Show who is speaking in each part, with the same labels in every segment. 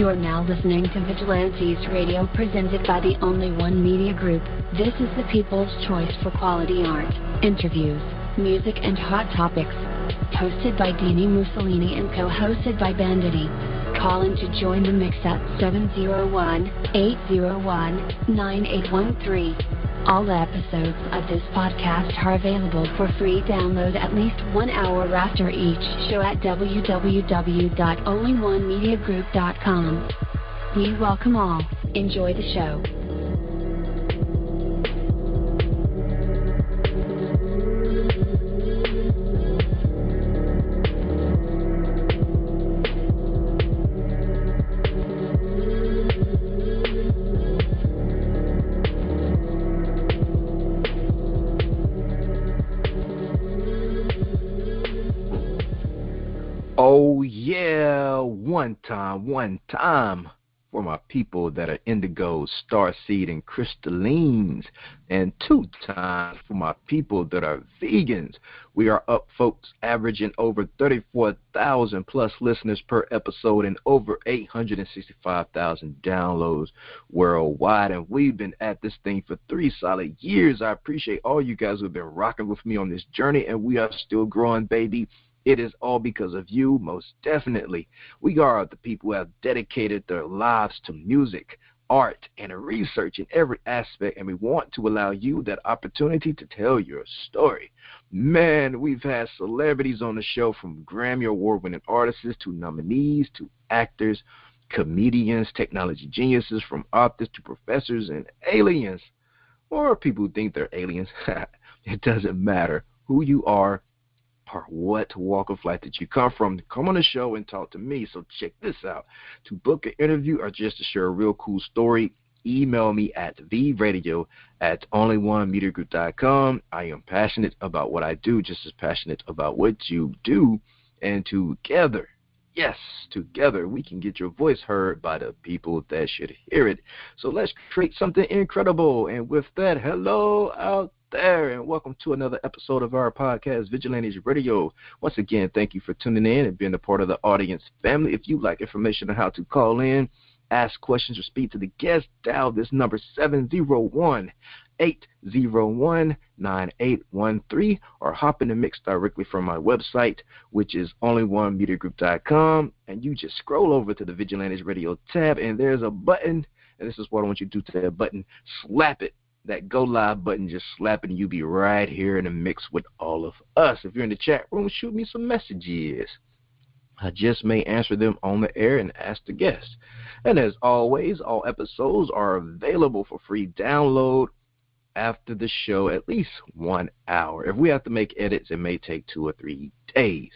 Speaker 1: You are now listening to Vigilantes Radio, presented by the Only One Media Group. This is the people's choice for quality art, interviews, music, and hot topics. Hosted by Dini Mussolini and co-hosted by Banditti. Call in to join the mix at 701-801-9813. All episodes of this podcast are available for free download at least 1 hour after each show at www.onlyonemediagroup.com. We welcome all. Enjoy the show.
Speaker 2: Oh yeah, one time for my people that are indigos, starseed, and crystallines, and 2 times for my people that are vegans. We are up, folks, averaging over 34,000 plus listeners per episode and over 865,000 downloads worldwide, and we've been at this thing for 3 solid years. I appreciate all you guys who have been rocking with me on this journey, and we are still growing, baby. It is all because of you, most definitely. We are the people who have dedicated their lives to music, art, and research in every aspect, and we want to allow you that opportunity to tell your story. Man, we've had celebrities on the show, from Grammy Award-winning artists to nominees to actors, comedians, technology geniuses, from authors to professors and aliens, or people who think they're aliens. It doesn't matter who you are or what walk of life that you come from. Come on the show and talk to me. So check this out. To book an interview or just to share a real cool story, email me at vradio@onlyonemediagroup.com. I am passionate about what I do, just as passionate about what you do. And together, yes, together, we can get your voice heard by the people that should hear it. So let's create something incredible. And with that, hello out there, and welcome to another episode of our podcast, Vigilantes Radio. Once again, thank you for tuning in and being a part of the audience family. If you'd like information on how to call in, ask questions, or speak to the guest, dial this number 701-801-9813, or hop in the mix directly from my website, which is onlyonemediagroup.com, and you just scroll over to the Vigilantes Radio tab, and there's a button, and this is what I want you to do to that button. Slap it. That go live button, just slap it, and you'll be right here in the mix with all of us. If you're in the chat room, shoot me some messages. I just may answer them on the air and ask the guest. And as always, all episodes are available for free download after the show, at least 1 hour. If we have to make edits, it may take 2 or 3 days.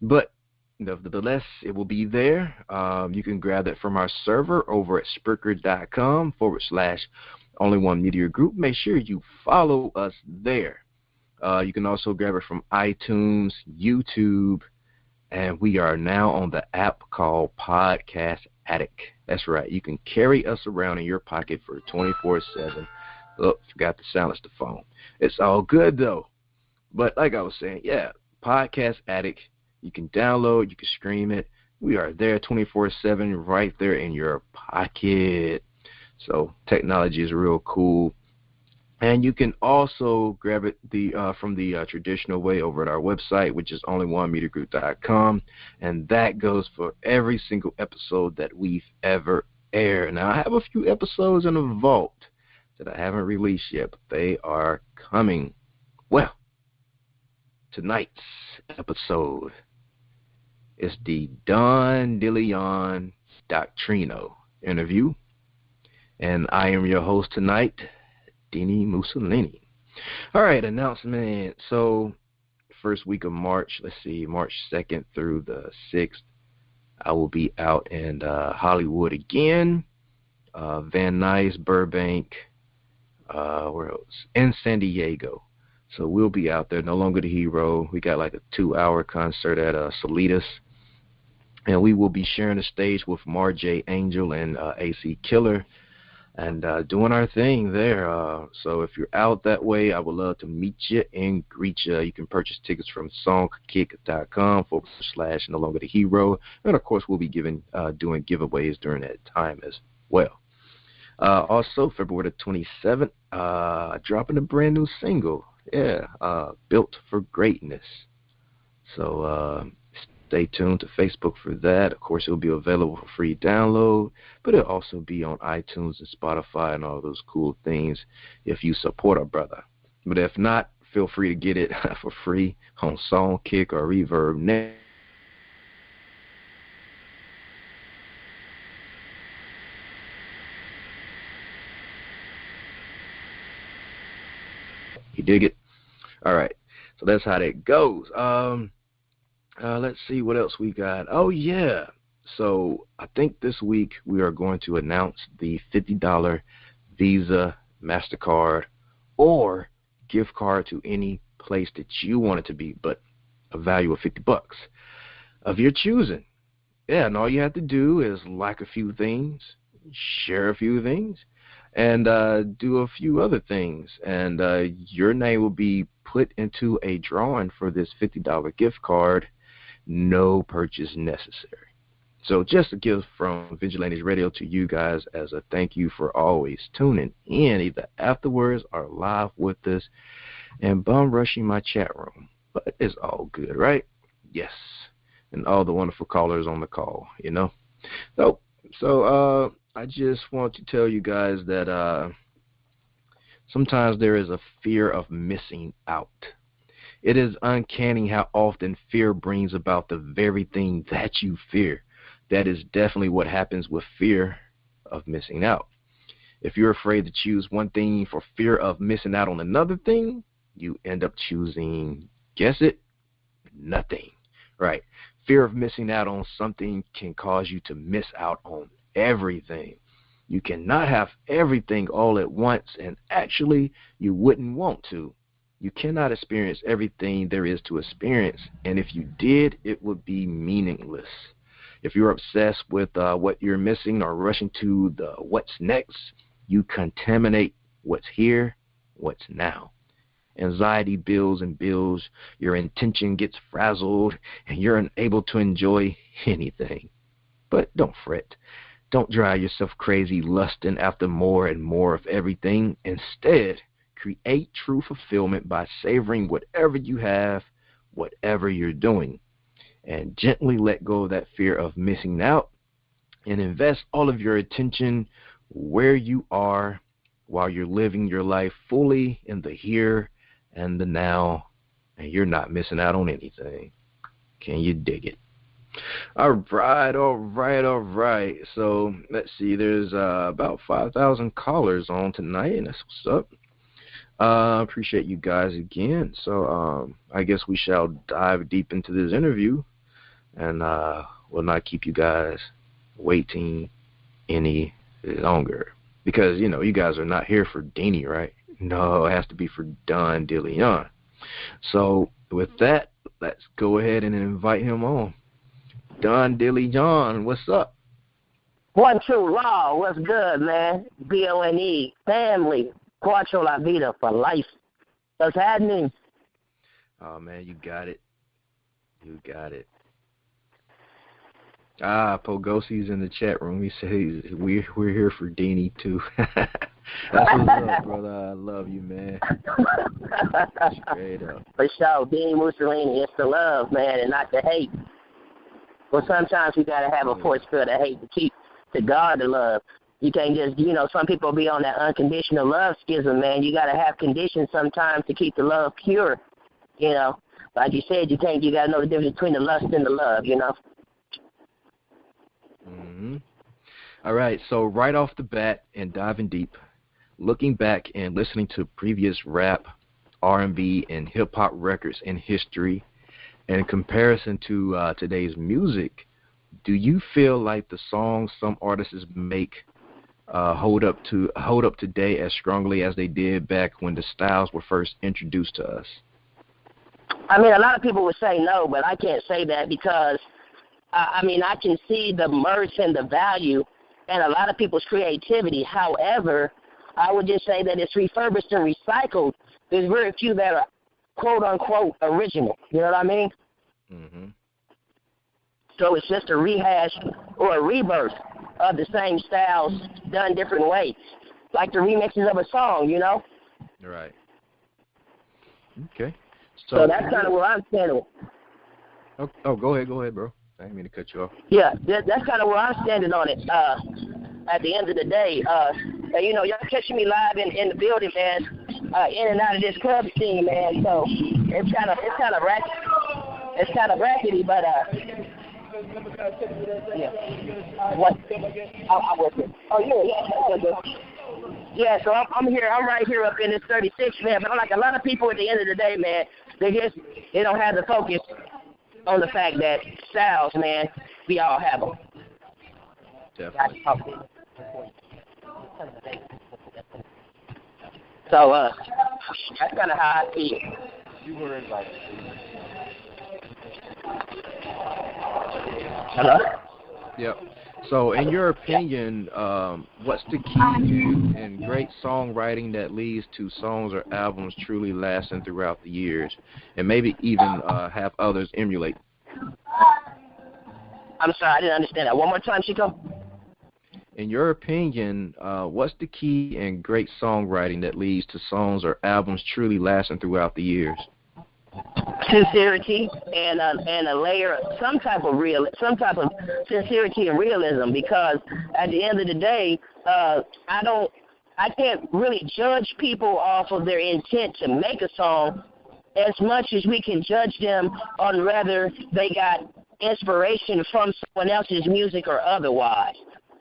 Speaker 2: But nevertheless, it will be there. You can grab that from our server over at Spreaker.com/Only One Media Group. Make sure you follow us there. You can also grab it from iTunes, YouTube, and we are now on the app called Podcast Addict. That's right. You can carry us around in your pocket for 24/7. Oh, forgot to silence the phone. It's all good, though. But like I was saying, yeah, Podcast Addict. You can download, you can stream it. We are there 24/7, right there in your pocket. So technology is real cool. And you can also grab it from the traditional way over at our website, which is onlyonemediagroup.com. And that goes for every single episode that we've ever aired. Now, I have a few episodes in the vault that I haven't released yet, but they are coming. Well, tonight's episode is the Deali'On Doctrine'o interview. And I am your host tonight, Dini Mussolini. All right, announcement. So, first week of March, let's see, March 2nd through the 6th, I will be out in Hollywood again, Van Nuys, Burbank, where else? In San Diego. So we'll be out there, No Longer the Hero. We got like a 2-hour concert at Salitas. And we will be sharing the stage with Marjay Angel and AC Killer. and doing our thing there. So if you're out that way, I would love to meet you and greet you. You can purchase tickets from songkick.com/No Longer the Hero. And, of course, we'll be doing giveaways during that time as well. Also, February the 27th, dropping a brand new single. Built for Greatness. So stay tuned to Facebook for that. Of course, it'll be available for free download, but it'll also be on iTunes and Spotify and all those cool things if you support our brother. But if not, feel free to get it for free on Songkick or Reverb Net. You dig it? All right. So that's how that goes. Let's see what else we got. Oh, yeah. So I think this week we are going to announce the $50 Visa, MasterCard, or gift card to any place that you want it to be, but a value of $50 of your choosing. Yeah, and all you have to do is like a few things, share a few things, and do a few other things. And your name will be put into a drawing for this $50 gift card. No purchase necessary. So just a gift from Vigilantes Radio to you guys as a thank you for always tuning in, either afterwards or live with us, and bum rushing my chat room. But it's all good, right? Yes. And all the wonderful callers on the call, you know. So I just want to tell you guys that sometimes there is a fear of missing out. It is uncanny how often fear brings about the very thing that you fear. That is definitely what happens with fear of missing out. If you're afraid to choose one thing for fear of missing out on another thing, you end up choosing, guess it, nothing. Right. Fear of missing out on something can cause you to miss out on everything. You cannot have everything all at once, and actually you wouldn't want to. You cannot experience everything there is to experience, and if you did, it would be meaningless. If you're obsessed with what you're missing or rushing to the what's next, you contaminate what's here, what's now. Anxiety builds and builds, your intention gets frazzled, and you're unable to enjoy anything. But don't fret. Don't drive yourself crazy lusting after more and more of everything. Instead, create true fulfillment by savoring whatever you have, whatever you're doing, and gently let go of that fear of missing out and invest all of your attention where you are while you're living your life fully in the here and the now, and you're not missing out on anything. Can you dig it? All right. So let's see. There's about 5,000 callers on tonight, and that's what's up. Appreciate you guys again. So I guess we shall dive deep into this interview, and will not keep you guys waiting any longer, because you guys are not here for Deanie, right? No, it has to be for Don Deali'On. So with that, let's go ahead and invite him on. Don Deali'On, what's up?
Speaker 3: One True Law, what's good, man? BONE, family, Cuatro La Vida for life. What's happening?
Speaker 2: Oh, man, you got it. Pogosi's in the chat room. He said we're here for Deanie, too. That's what's up, brother. I love you, man. Straight up.
Speaker 3: For sure. Deanie Mussolini, it's the love, man, and not the hate. Well, sometimes we got to have a force field of hate to guard the love. You can't just, some people be on that unconditional love schism, man. You got to have conditions sometimes to keep the love pure, Like you said, you got to know the difference between the lust and the love,
Speaker 2: Mm-hmm. All right, so right off the bat and diving deep, looking back and listening to previous rap, R&B, and hip-hop records in history, and in comparison to today's music, do you feel like the songs some artists make hold up today as strongly as they did back when the styles were first introduced to us?
Speaker 3: I mean, a lot of people would say no, but I can't say that because, I can see the merch and the value and a lot of people's creativity. However, I would just say that it's refurbished and recycled. There's very few that are quote-unquote original. You know what I mean?
Speaker 2: Mm-hmm.
Speaker 3: So it's just a rehash or a rebirth of the same styles done different ways, like the remixes of a song, you know?
Speaker 2: Right. Okay.
Speaker 3: So that's kind of where I'm standing.
Speaker 2: Oh, go ahead, bro. I didn't mean to cut you off.
Speaker 3: Yeah, that's kind of where I'm standing on it. At the end of the day, you know, y'all catching me live in the building, man, in and out of this club scene, man. So it's kind of racket. It's kind of rackety, but yeah. What? I was here. Oh yeah. Yeah, so I'm here. I'm right here up in this 36, man. But like a lot of people, at the end of the day, man, they don't have the focus on the fact that styles, man, we all have them.
Speaker 2: Definitely.
Speaker 3: So that's kind of how I see it.
Speaker 4: You were invited.
Speaker 3: Hello?
Speaker 2: Yep. So, in your opinion, what's the key in great songwriting that leads to songs or albums truly lasting throughout the years, and maybe even have others emulate?
Speaker 3: I'm sorry, I didn't understand that. One more time, Chico.
Speaker 2: In your opinion, what's the key in great songwriting that leads to songs or albums truly lasting throughout the years?
Speaker 3: Sincerity and a layer, some type of sincerity and realism. Because at the end of the day, I can't really judge people off of their intent to make a song as much as we can judge them on whether they got inspiration from someone else's music or otherwise.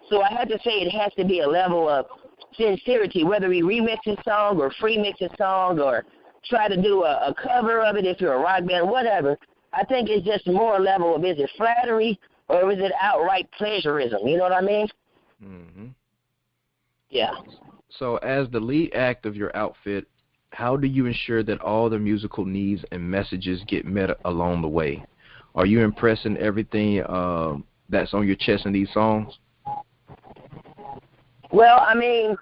Speaker 3: So I have to say it has to be a level of sincerity, whether we remix a song or free mix a song or try to do a cover of it if you're a rock band, whatever. I think it's just more a level of, is it flattery or is it outright plagiarism? You know what I mean?
Speaker 2: Mm-hmm.
Speaker 3: Yeah.
Speaker 2: So as the lead act of your outfit, how do you ensure that all the musical needs and messages get met along the way? Are you impressing everything that's on your chest in these songs?
Speaker 3: Well, I mean,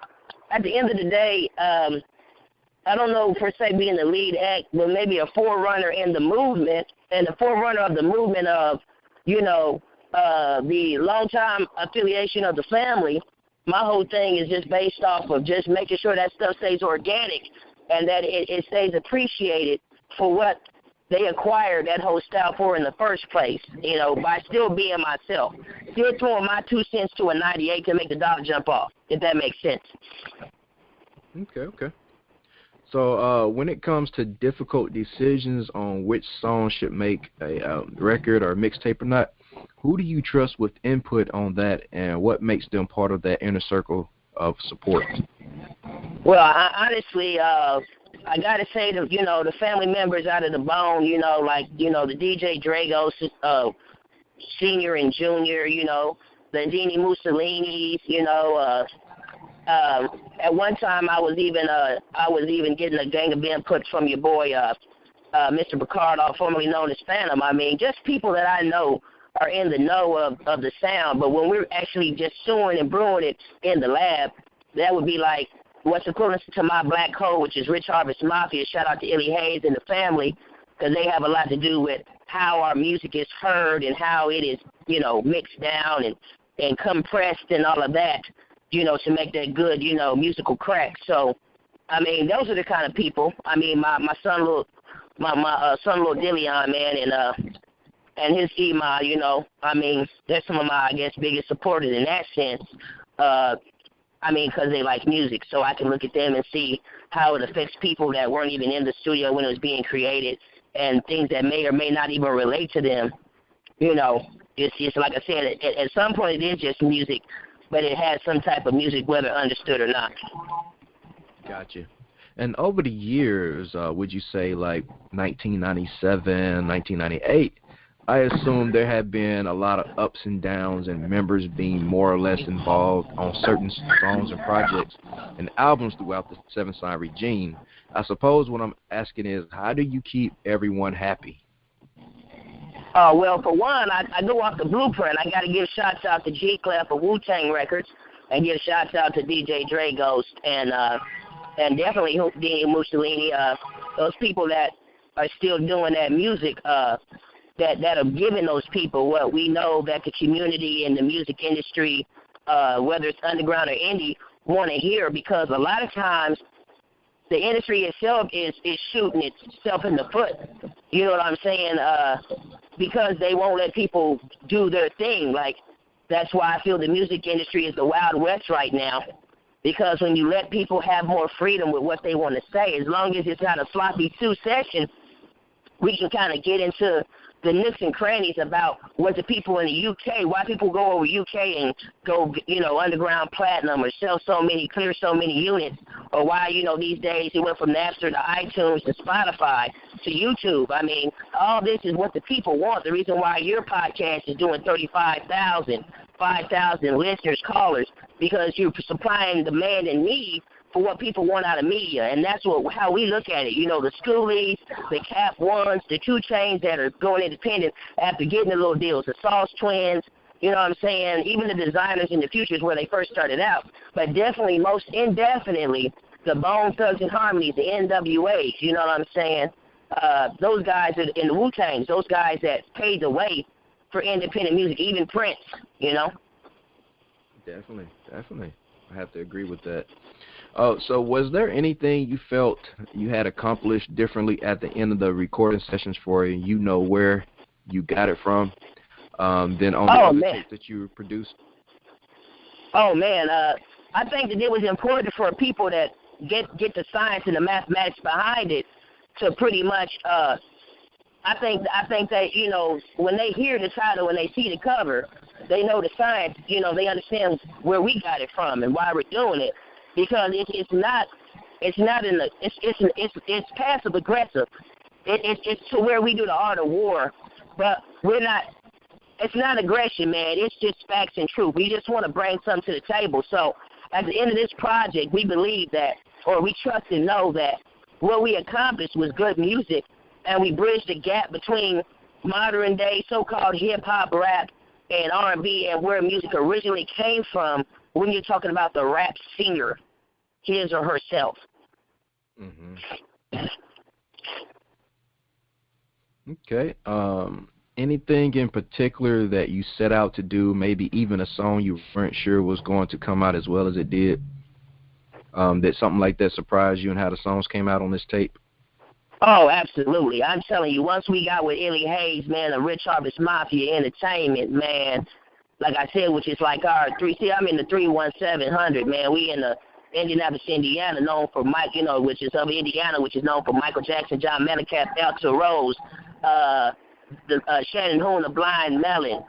Speaker 3: at the end of the day, I don't know per se being the lead act, but maybe a forerunner in the movement, and the forerunner of the movement of, you know, the long-time affiliation of the family. My whole thing is just based off of just making sure that stuff stays organic and that it stays appreciated for what they acquired that whole style for in the first place, you know, by still being myself. Still throwing my 2 cents to a 98 to make the dollar jump off, if that makes sense.
Speaker 2: Okay. So when it comes to difficult decisions on which song should make a record or mixtape or not, who do you trust with input on that, and what makes them part of that inner circle of support?
Speaker 3: Well, honestly, I got to say that, you know, the family members out of the bone, you know, like, you know, the DJ Drago, Senior and Junior, you know, the Dini Mussolinis, you know, at one time I was even getting a gang of input from your boy, Mr. Picardo, formerly known as Phantom. I mean, just people that I know are in the know of the sound. But when we're actually just sewing and brewing it in the lab, that would be like what's equivalent to my Black Hole, which is Rich Harvest Mafia. Shout out to Illy Hayes and the family, because they have a lot to do with how our music is heard and how it is, you know, mixed down and compressed and all of that, you know, to make that good, you know, musical crack. So, I mean, those are the kind of people. I mean, my son, little Deali'On, man, and his EMA, you know, I mean, they're some of my, I guess, biggest supporters in that sense. I mean, because they like music, so I can look at them and see how it affects people that weren't even in the studio when it was being created, and things that may or may not even relate to them. You know, it's like I said, at some point it is just music, but it has some type of music, whether understood or not.
Speaker 2: Gotcha. And over the years, would you say like 1997, 1998, I assume there have been a lot of ups and downs and members being more or less involved on certain songs and projects and albums throughout the Seven Sign regime. I suppose what I'm asking is, how do you keep everyone happy?
Speaker 3: Well, for one, I go off the blueprint. I got to give shots out to G Clef of Wu-Tang Records, and give shots out to DJ Dre Ghost, and definitely Houdini Mussolini. Those people that are still doing that music, that are giving those people what we know that the community and the music industry, whether it's underground or indie, want to hear, because a lot of times the industry itself is shooting itself in the foot. You know what I'm saying? Because they won't let people do their thing. Like, that's why I feel the music industry is the Wild West right now. Because when you let people have more freedom with what they want to say, as long as it's not a sloppy Sue session, we can kind of get into the nooks and crannies about what the people in the UK, why people go over UK and go, underground platinum or sell clear so many units, or why, these days it went from Napster to iTunes to Spotify to YouTube. I mean, all this is what the people want. The reason why your podcast is doing 5,000 listeners, callers, because you're supplying demand and need for what people want out of media, and that's how we look at it. The Schoolies, the Cap Ones, the 2 Chainz that are going independent after getting the little deals, the Sauce Twins, you know what I'm saying, even the Designers in the Futures where they first started out, but definitely most indefinitely the Bone Thugs and Harmonies, the NWAs, you know what I'm saying, those guys in the Wu-Tangs, those guys that paved the way for independent music, even Prince,
Speaker 2: Definitely. I have to agree with that. So was there anything you felt you had accomplished differently at the end of the recording sessions for you? Where you got it from than on the other tapes that you produced?
Speaker 3: Oh, man. I think that it was important for people that get the science and the mathematics behind it to pretty much I think that, when they hear the title and they see the cover, they know the science, they understand where we got it from and why we're doing it. Because it's passive aggressive. It's to where we do the art of war, but it's not aggression, man. It's just facts and truth. We just want to bring something to the table. So at the end of this project, we believe that, or we trust and know that what we accomplished was good music, and we bridged the gap between modern day so-called hip-hop, rap, and R&B, and where music originally came from when you're talking about the rap singer, his or herself.
Speaker 2: Mm-hmm. Okay. Anything in particular that you set out to do, maybe even a song you weren't sure was going to come out as well as it did? That something like that surprised you in how the songs came out on this tape?
Speaker 3: Oh, absolutely. I'm telling you, once we got with Illy Hayes, man, the Rich Harvest Mafia Entertainment, man, like I said, which is like I'm in the 31700, man. We in the Indianapolis, Indiana, known for Mike, which is of Indiana, which is known for Michael Jackson, John Mellencamp, Elsa Rose, Shannon Hoon, the Blind Melon,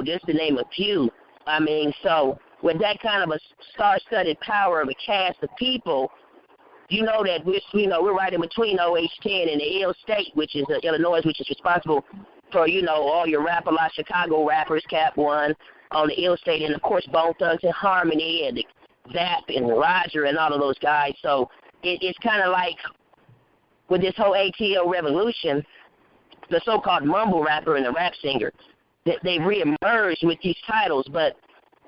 Speaker 3: just to name a few. I mean, so with that kind of a star-studded power of a cast of people, that we're right in between OH10 and the Ill State, which is Illinois, which is responsible for, all your Rap-A-Lot Chicago rappers, Cap One, on the Ill State, and of course Bone Thugs and Harmony, and the Zap and Roger and all of those guys. So it's kind of like with this whole ATL revolution, the so-called mumble rapper and the rap singer, they've reemerged with these titles, but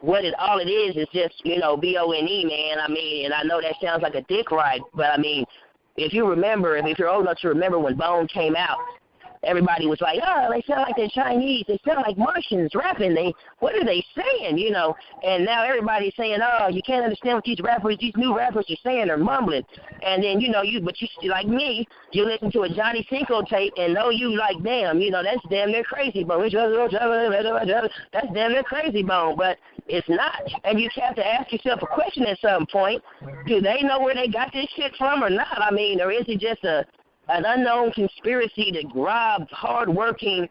Speaker 3: all it is just, BONE, man. I mean, and I know that sounds like a dick ride, but I mean, if you're old enough to remember when Bone came out, everybody was like, oh, they sound like they're Chinese. They sound like Martians rapping. What are they saying, And now everybody's saying, oh, you can't understand what these new rappers are saying. They're mumbling. And then, but you like me, you listen to a Johnny Cinco tape and know you like, damn, that's damn near Crazy Bone. That's damn near Crazy Bone. But it's not. And you have to ask yourself a question at some point. Do they know where they got this shit from or not? I mean, or is it just an unknown conspiracy to rob hard-working,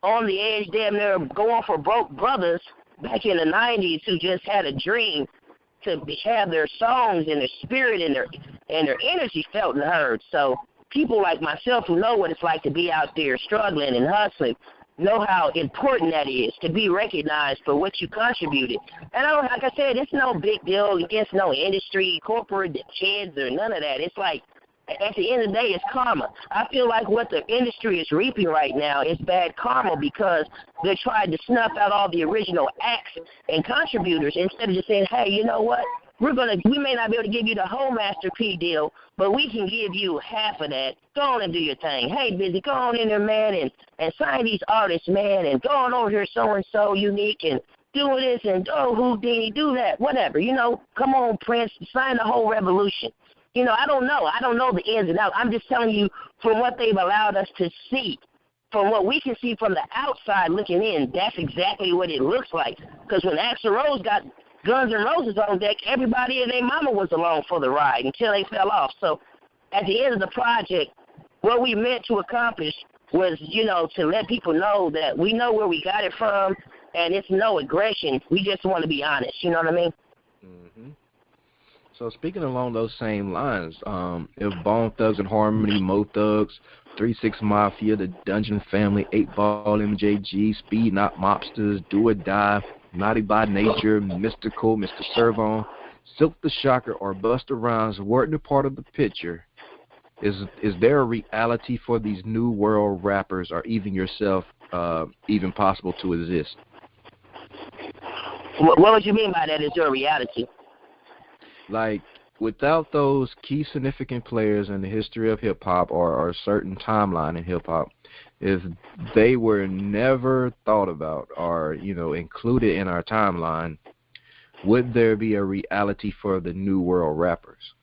Speaker 3: on the edge, damn near going for broke brothers back in the 90s who just had a dream to have their songs and their spirit and their energy felt and heard. So people like myself who know what it's like to be out there struggling and hustling know how important that is, to be recognized for what you contributed. And like I said, it's no big deal against no industry, corporate kids, or none of that. It's like, at the end of the day, it's karma. I feel like what the industry is reaping right now is bad karma because they're trying to snuff out all the original acts and contributors instead of just saying, hey, you know what? We may not be able to give you the whole Master P deal, but we can give you half of that. Go on and do your thing. Hey, Busy, go on in there, man, and sign these artists, man, and go on over here so-and-so Unique and do this and Houdini, do that, whatever. Come on, Prince, sign the whole revolution. I don't know. I don't know the ins and outs. I'm just telling you from what they've allowed us to see. From what we can see from the outside looking in, that's exactly what it looks like. Because when Axl Rose got Guns N' Roses on deck, everybody and their mama was along for the ride until they fell off. So at the end of the project, what we meant to accomplish was, to let people know that we know where we got it from, and it's no aggression. We just want to be honest. You know what I mean?
Speaker 2: Mm-hmm. So speaking along those same lines, if Bone Thugs and Harmony, Mo Thugs, 3-6 Mafia, the Dungeon Family, 8-Ball MJG, Speed Not Mobsters, Do or Die, Naughty by Nature, Mystical, Mr. Servon, Silk the Shocker, or Busta Rhymes weren't a part of the picture, is there a reality for these new world rappers or even yourself even possible to exist?
Speaker 3: What would you mean by that? Is there a reality?
Speaker 2: Like, without those key significant players in the history of hip-hop or a certain timeline in hip-hop, if they were never thought about or, included in our timeline, would there be a reality for the new world rappers?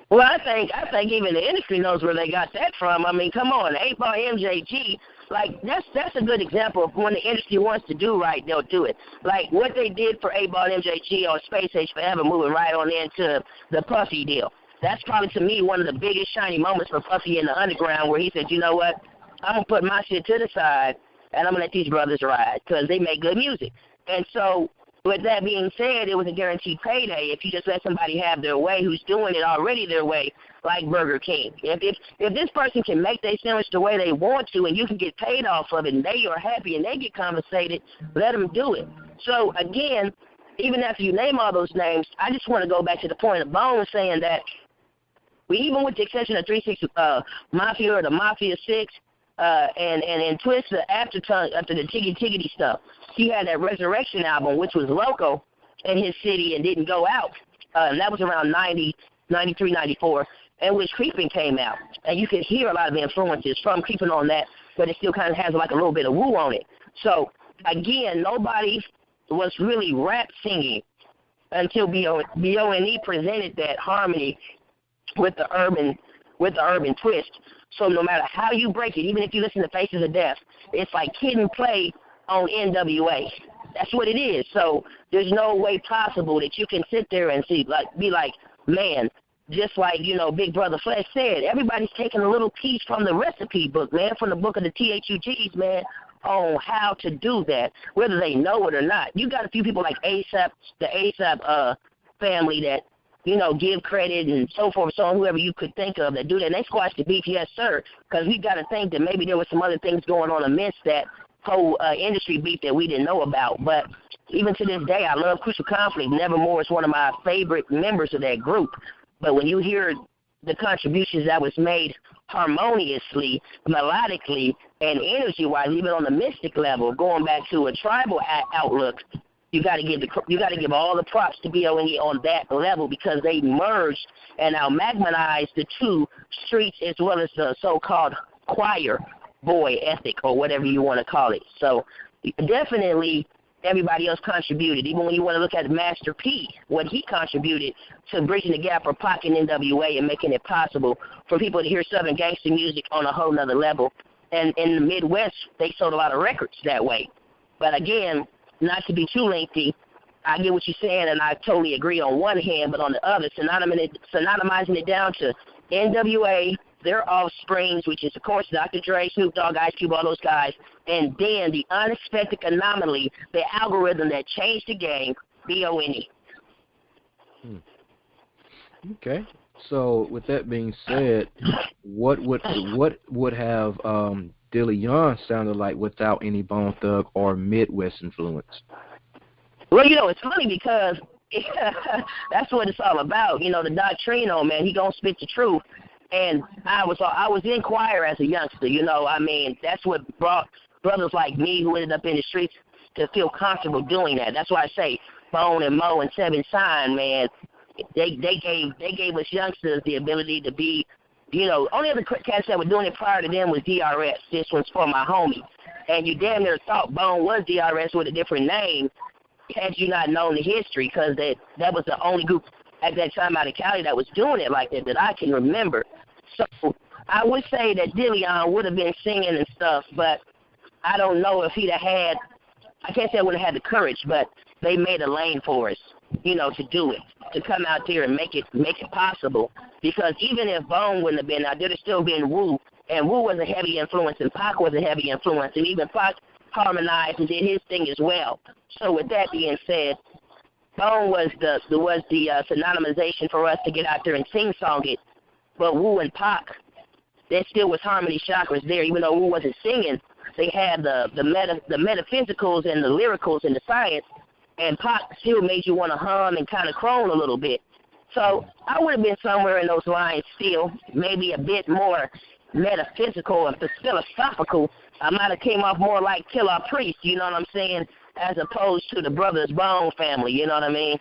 Speaker 3: Well, I think even the industry knows where they got that from. I mean, come on, 8-Ball MJG, like, that's a good example of when the industry wants to do right, they'll do it. Like, what they did for 8-Ball MJG on Space Age Forever, moving right on into the Puffy deal. That's probably, to me, one of the biggest shiny moments for Puffy in the underground where he said, you know what, I'm going to put my shit to the side, and I'm going to let these brothers ride because they make good music. And so, with that being said, it was a guaranteed payday if you just let somebody have their way who's doing it already their way, like Burger King. If this person can make their sandwich the way they want to and you can get paid off of it and they are happy and they get compensated, let them do it. So, again, even after you name all those names, I just want to go back to the point of Bone saying that even with the exception of 3-6 Mafia or the Mafia 6, and Twist after the Tiggity stuff, he had that Resurrection album, which was local in his city and didn't go out. And that was around 90, 93, 94, and which Creepin' came out. And you could hear a lot of the influences from Creepin' on that, but it still kind of has like a little bit of woo on it. So, again, nobody was really rap singing until B.O.N.E. presented that harmony with the urban twist. So no matter how you break it, even if you listen to Faces of Death, it's like Kid and Play on NWA. That's what it is. So there's no way possible that you can sit there and be like, man, just like, Big Brother Flesh said, everybody's taking a little piece from the recipe book, man, from the book of the THUGs, man, on how to do that, whether they know it or not. You got a few people like the ASAP family that, give credit and so forth, so on, whoever you could think of that do that. And they squashed the beef, yes, sir, because we got to think that maybe there was some other things going on amidst that whole industry beef that we didn't know about. But even to this day, I love Crucial Conflict. Nevermore is one of my favorite members of that group. But when you hear the contributions that was made harmoniously, melodically, and energy-wise, even on the mystic level, going back to a tribal outlook, you got to give all the props to B.O.N.E. on that level because they merged and amalgamized the two streets as well as the so-called choir boy ethic or whatever you want to call it. So definitely everybody else contributed. Even when you want to look at Master P, what he contributed to bridging the gap for Pac and NWA and making it possible for people to hear Southern gangster music on a whole nother level. And in the Midwest, they sold a lot of records that way. But again, not to be too lengthy, I get what you're saying, and I totally agree on one hand, but on the other, synonymizing it down to NWA, their offsprings, which is, of course, Dr. Dre, Snoop Dogg, Ice Cube, all those guys, and then the unexpected anomaly, the algorithm that changed the game, B.O.N.E.
Speaker 2: Okay. So with that being said, what would have Deali'On sounded like without any Bone Thug or Midwest influence?
Speaker 3: Well, it's funny because that's what it's all about. The Doctrine'o, man, he gonna spit the truth. And I was in choir as a youngster, you know. I mean, that's what brought brothers like me who ended up in the streets to feel comfortable doing that. That's why I say Bone and Mo and Seven Shine, man, they gave us youngsters the ability to be, you know, only other cats that were doing it prior to them was DRS. This one's for my homie. And you damn near thought Bone was DRS with a different name had you not known the history, because that was the only group at that time out of Cali that was doing it like that I can remember. So I would say that Deali'On would have been singing and stuff, but I don't know if he'd have had, I can't say I would have had the courage, but they made a lane for us, you know, to do it, to come out there and make it possible. Because even if Bone wouldn't have been out there, there'd still been Wu, and Wu was a heavy influence, and Pac was a heavy influence, and even Pac harmonized and did his thing as well. So with that being said, Bone was the synonymization for us to get out there and sing-song it. But Wu and Pac, there still was harmony chakras there. Even though Wu wasn't singing, they had the metaphysicals and the lyricals and the science, and Pac still made you want to hum and kind of crone a little bit. So I would have been somewhere in those lines still, maybe a bit more metaphysical and philosophical. I might have came off more like Killer Priest, you know what I'm saying, as opposed to the Brothers Bone family, you know what I mean?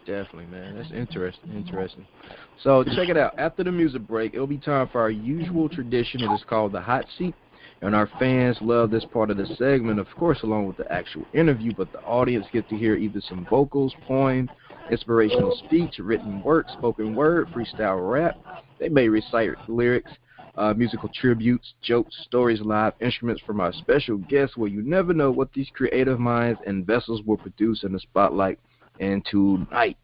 Speaker 2: Definitely, man. That's interesting. So check it out. After the music break, it'll be time for our usual tradition. It is called the Hot Seat. And our fans love this part of the segment, of course, along with the actual interview, but the audience get to hear either some vocals, poems, inspirational speech, written work, spoken word, freestyle rap. They may recite lyrics, musical tributes, jokes, stories, live instruments from our special guests, where you never know what these creative minds and vessels will produce in the spotlight. And tonight,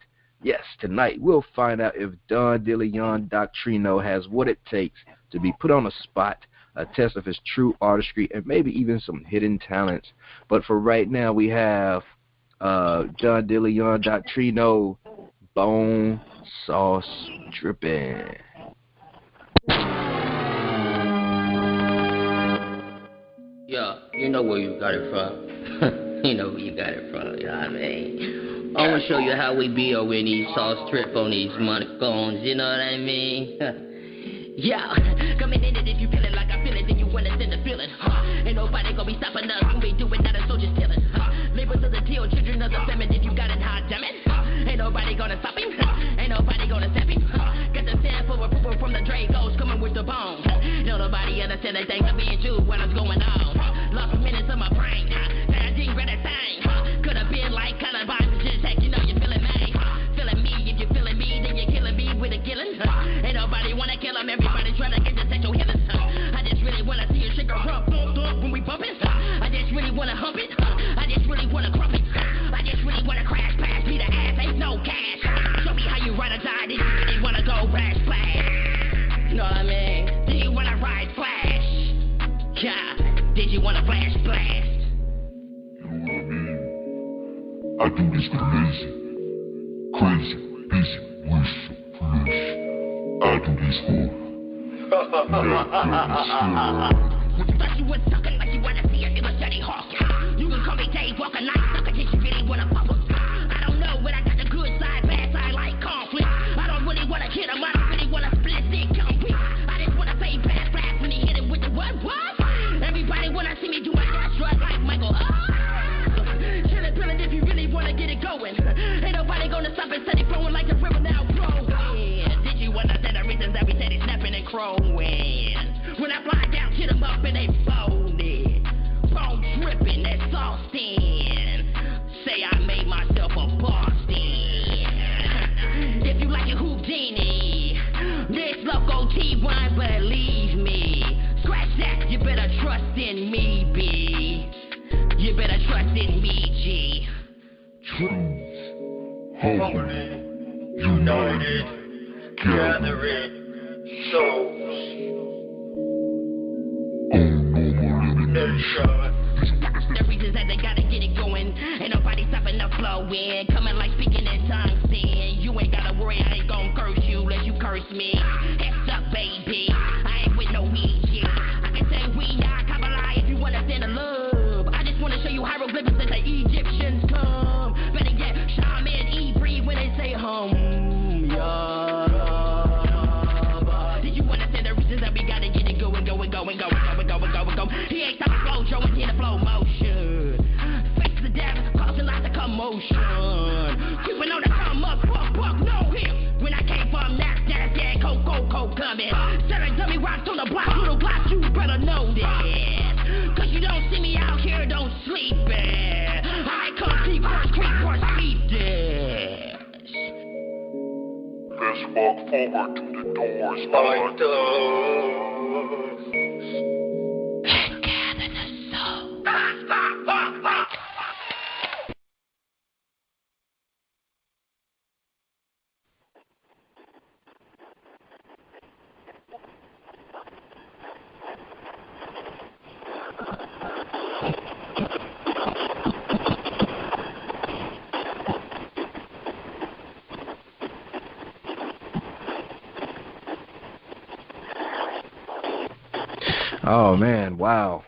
Speaker 2: yes, tonight, we'll find out if Don Deali'On Doctrine'o has what it takes to be put on a spot, a test of his true artistry, and maybe even some hidden talents. But for right now, we have Don Deali'On Doctrine'o, Bone Sauce Drippin'.
Speaker 4: Yeah, you know where you got it from. You know where you got it from, you know what I mean? I want to show you how we be over in these sauce trip on these monocones, you know what I mean? Yeah, coming in it if you feel it like I feel it, then you want to send the feeling. Ain't nobody gonna be stopping us when we do it, not a soldier's killing. Labels of the deal, children of the famine, if you got it hot, damn it. Ain't nobody gonna stop him, ain't nobody gonna step him. Got the stand for approval from the Dracos coming with the bone. Don't nobody understand the things I'm being true, what is going on. Lost minutes of my brain, I didn't read a thing. Could've been like kinda vibes, just heck, you know you feeling me. Feeling me, if you feeling me, then you're killing me with a killing. Ain't nobody wanna kill him, everybody trying to get the sexual healing. I just really wanna see you shake a rump, when we bumpin'. I just really wanna hump it, I just really wanna crump it. I just really wanna crash past me, the ass ain't no cash. Show me how you ride or die, did you really wanna go crash flash? You know what I mean? Do you wanna ride flash? God, did you wanna flash blast?
Speaker 5: You know what I mean? I do this crazy, busy, wish, flesh. I do this for
Speaker 4: Thought you was sucking like you wanna see it, it was Johnny Hawk. You can call me Dave Walker, night sucker, did you really wanna bubble? I don't know, but I got the good side, bad side like conflict. I don't really wanna hit him, I don't really wanna split stick complete. I just wanna say fast when he hit it with the what? Everybody wanna see me do my ass strut like Michael. Chillin' if you really wanna get it going. Ain't nobody gonna stop and set it flowing like the river now flowing. Did you understand the reasons that we said it's snapping and crowing? When I fly down, hit them up and they folded. Bone dripping, that's Austin. Say I made myself a Boston. If you like it, Houdini. This loco T1, believe me. Scratch that, you better trust in me, B. You better trust in me, G.
Speaker 5: truth, harmony, united, gathering souls.
Speaker 4: The reasons that they gotta get it going. Ain't nobody stopping the flow in. Coming like speaking in tongues then. You ain't gotta worry, I ain't gon' curse you unless you curse me. Heads up, baby. I ain't with no weed shit. I can say we are Kabbalah if you wanna stand the love. I just wanna show you hieroglyphics that the Egyptians come. Better yet, shaman, E-breathe when they say hum. Yeah. motion. Creeping on the come up, fuck, no him. When I came from that coke coming. Selling dummy rocks on the block, little blocks, you better know this. Cause you don't see me out here, don't sleep it. I come deep first, sleep this.
Speaker 5: Let's walk forward to the doors, man.
Speaker 1: And gather the soul.
Speaker 2: Oh, man, wow.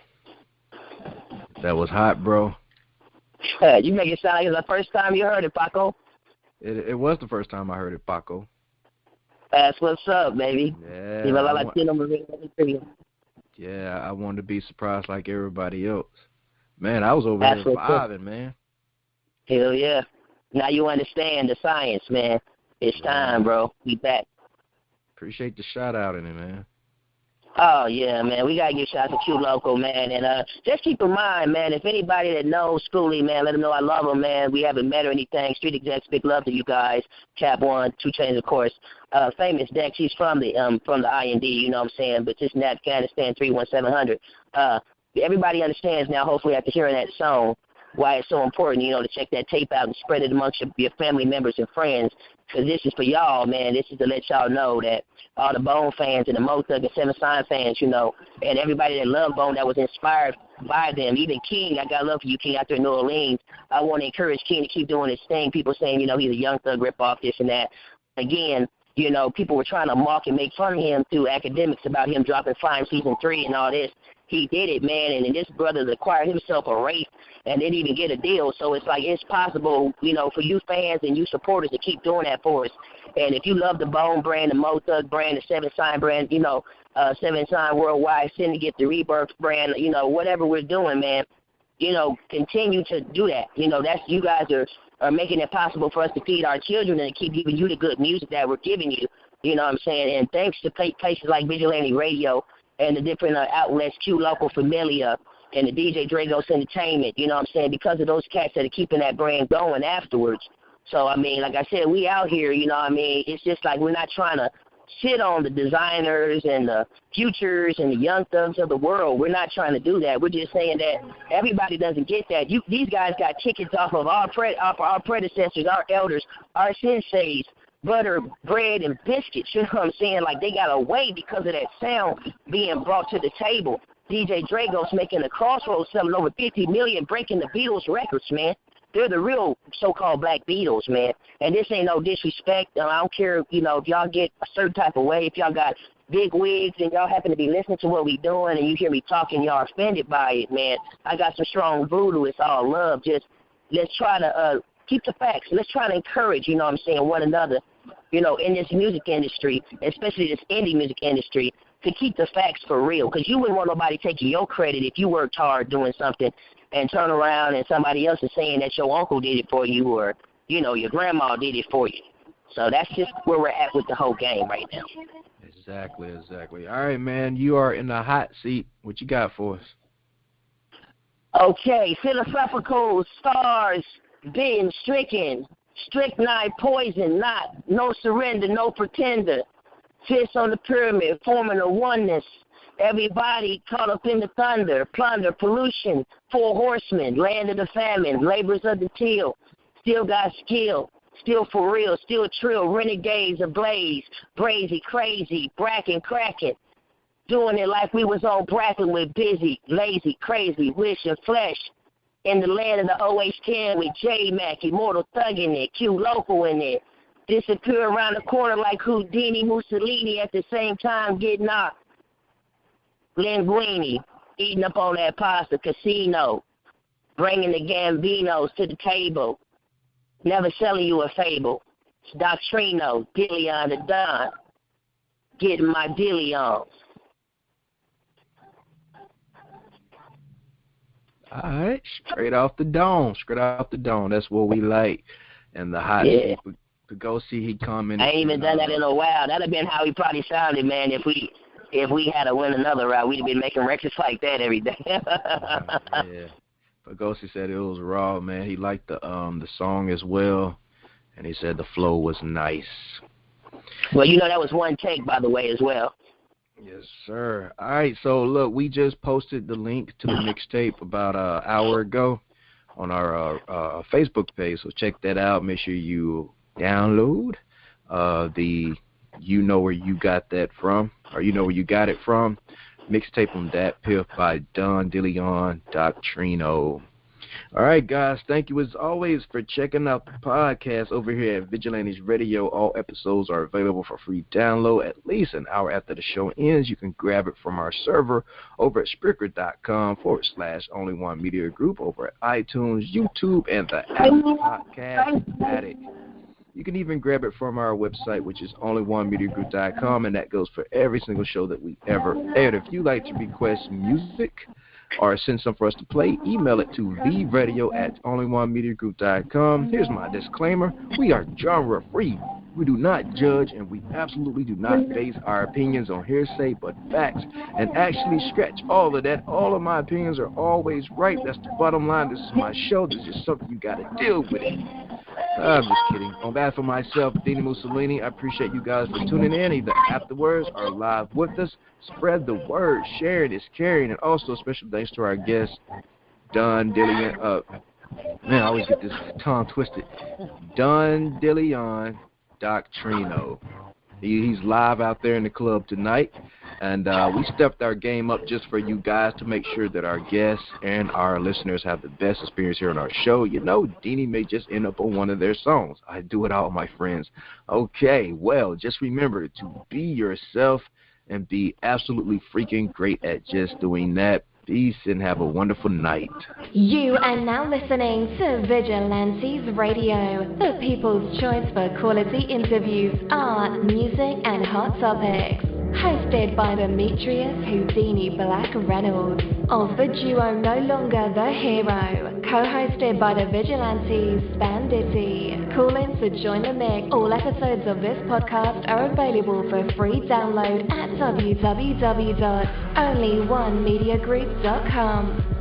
Speaker 2: That was hot, bro.
Speaker 3: You make it sound like it's the first time you heard it, Paco.
Speaker 2: It was the first time I heard it, Paco.
Speaker 3: That's what's up, baby.
Speaker 2: Yeah, I wanted to be surprised like everybody else. Man, I was over there vibing, man.
Speaker 3: Hell yeah. Now you understand the science, man. It's time, bro. We back.
Speaker 2: Appreciate the shout out in it, man.
Speaker 3: Oh, yeah, man. We got to give shout out to Q Local, man. And just keep in mind, man, if anybody that knows Schoolie, man, let them know I love them, man. We haven't met or anything. Street Execs, big love to you guys. Cap One, 2 Chainz, of course. Famous Dex, he's from the IND, you know what I'm saying, but just in Afghanistan, 31700. Everybody understands now, hopefully, after hearing that song, why it's so important, you know, to check that tape out and spread it amongst your family members and friends. Because this is for y'all, man. This is to let y'all know that all the Bone fans and the Mo Thug and Seven Sign fans, you know, and everybody that loved Bone, that was inspired by them. Even King, I got love for you, King, out there in New Orleans. I want to encourage King to keep doing his thing. People saying, you know, he's a Young Thug ripoff, this and that. Again, you know, people were trying to mock and make fun of him through academics about him dropping Fine Season 3 and all this. He did it, man, and this brother acquired himself a race and didn't even get a deal. So it's like it's possible, you know, for you fans and you supporters to keep doing that for us. And if you love the Bone brand, the Mo Thug brand, the Seven Sign brand, you know, Seven Sign Worldwide, Syndicate, the Rebirth brand, you know, whatever we're doing, man, you know, continue to do that. You know, that's you guys are making it possible for us to feed our children and keep giving you the good music that we're giving you. You know what I'm saying? And thanks to places like Vigilante Radio and the different outlets, Q Local, Familia, and the DJ Dragos Entertainment, you know what I'm saying, because of those cats that are keeping that brand going afterwards. So, I mean, like I said, we out here, you know what I mean, it's just like we're not trying to shit on the designers and the futures and the Young Thugs of the world. We're not trying to do that. We're just saying that everybody doesn't get that. These guys got tickets off of our predecessors, our elders, our senseis, butter, bread, and biscuits, you know what I'm saying? Like, they got away because of that sound being brought to the table. DJ Dragos making a Crossroads selling over 50 million, breaking the Beatles records, man. They're the real so-called Black Beatles, man. And this ain't no disrespect. I don't care, you know, if y'all get a certain type of way, if y'all got big wigs and y'all happen to be listening to what we doing and you hear me talking, y'all offended by it, man. I got some strong voodoo. It's all love. Just let's try to keep the facts. Let's try to encourage, you know what I'm saying, one another, you know, in this music industry, especially this indie music industry, to keep the facts for real. Because you wouldn't want nobody taking your credit if you worked hard doing something and turn around and somebody else is saying that your uncle did it for you or, you know, your grandma did it for you. So that's just where we're at with the whole game right now.
Speaker 2: Exactly. All right, man, you are in the hot seat. What you got for us?
Speaker 3: Okay, philosophical stars being stricken, strychnine poison, not, no surrender, no pretender. Fists on the pyramid, forming a oneness. Everybody caught up in the thunder, plunder, pollution, 4 horsemen, land of the famine, labors of the till, still got skill, still for real, still trill, renegades ablaze, brazy, crazy, bracking, cracking, doing it like we was on bracken with busy, lazy, crazy, wishing flesh, in the land of the OH-10 with J-Mac, Immortal Thug in it, Q Local in it, disappear around the corner like Houdini, Mussolini at the same time getting knocked. Linguini, eating up on that pasta, casino, bringing the Gambinos to the table, never selling you a fable. It's Doctrine'o, Deali'On the Don, getting my Deali'On.
Speaker 2: All right, straight off the dome. That's what we like. And the hot seat to go see he commented.
Speaker 3: I ain't even done that in a while. That'd have been how he probably sounded, man. If we had to win another round, we'd have been making records like that every day.
Speaker 2: Yeah. Pagosi said it was raw, man. He liked the song as well, and he said the flow was nice.
Speaker 3: Well, that was one take, by the way, as well.
Speaker 2: Yes, sir. All right, so look, we just posted the link to the mixtape about an hour ago on our Facebook page, so check that out. Make sure you download the You Know Where You Got That From, or You Know Where You Got It From, mixtape on that Piff by Deali'On, Doctrine'o. All right, guys, thank you as always for checking out the podcast over here at Vigilantes Radio. All episodes are available for free download at least an hour after the show ends. You can grab it from our server over at Spreaker.com/Only One Media Group, over at iTunes, YouTube, and the Apple Podcast Addict. You can even grab it from our website, which is onlyonemediagroup.com, and that goes for every single show that we ever aired. If you'd like to request music or send some for us to play, email it to theradio@onlyonemediagroup.com. Here's my disclaimer. We are genre-free. We do not judge, and we absolutely do not base our opinions on hearsay but facts. And actually, scratch all of that. All of my opinions are always right. That's the bottom line. This is my show. This is something you got to deal with it. I'm just kidding. On behalf of myself, Dini Mussolini, I appreciate you guys for tuning in, either afterwards or live with us. Spread the word. Sharing is caring. And also, special thanks to our guest, Deali'On. Man, I always get this tongue twisted. Deali'On Doctrine'o. He's live out there in the club tonight. And we stepped our game up just for you guys to make sure that our guests and our listeners have the best experience here on our show. Deanie may just end up on one of their songs. I do it all, my friends. Okay, well, just remember to be yourself and be absolutely freaking great at just doing that. Peace and have a wonderful night.
Speaker 6: You are now listening to Vigilantes Radio, the people's choice for quality interviews, art, music, and hot topics. Hosted by Demetrius Houdini Black Reynolds of the duo No Longer the Hero. Co-hosted by the Vigilantes Banditti. Call in to join the mix. All episodes of this podcast are available for free download at www.onlyonemediagroup.com.